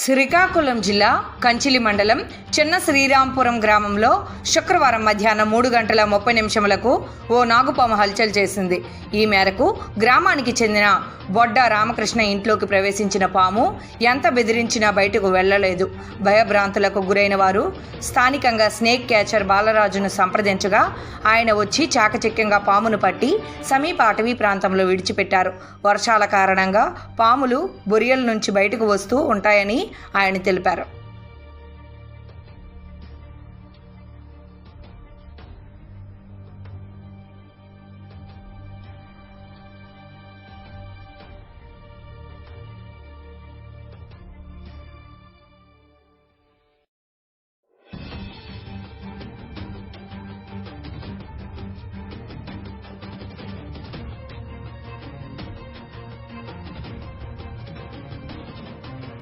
శ్రీకాకుళం జిల్లా కంచిలి మండలం చిన్న శ్రీరాంపురం గ్రామంలో శుక్రవారం మధ్యాహ్నం 3:30 ఓ నాగుపాము హల్చల్ చేసింది. ఈ మేరకు గ్రామానికి చెందిన బొడ్డ రామకృష్ణ ఇంట్లోకి ప్రవేశించిన పాము ఎంత బెదిరించినా బయటకు వెళ్లలేదు. భయభ్రాంతులకు గురైన వారు స్థానికంగా స్నేక్ క్యాచర్ బాలరాజును సంప్రదించగా ఆయన వచ్చి చాకచక్యంగా పామును పట్టి సమీప అటవీ ప్రాంతంలో విడిచిపెట్టారు. వర్షాల కారణంగా పాములు బొరియల నుంచి బయటకు వస్తూ ఉంటాయని ఆయన తెలిపారు.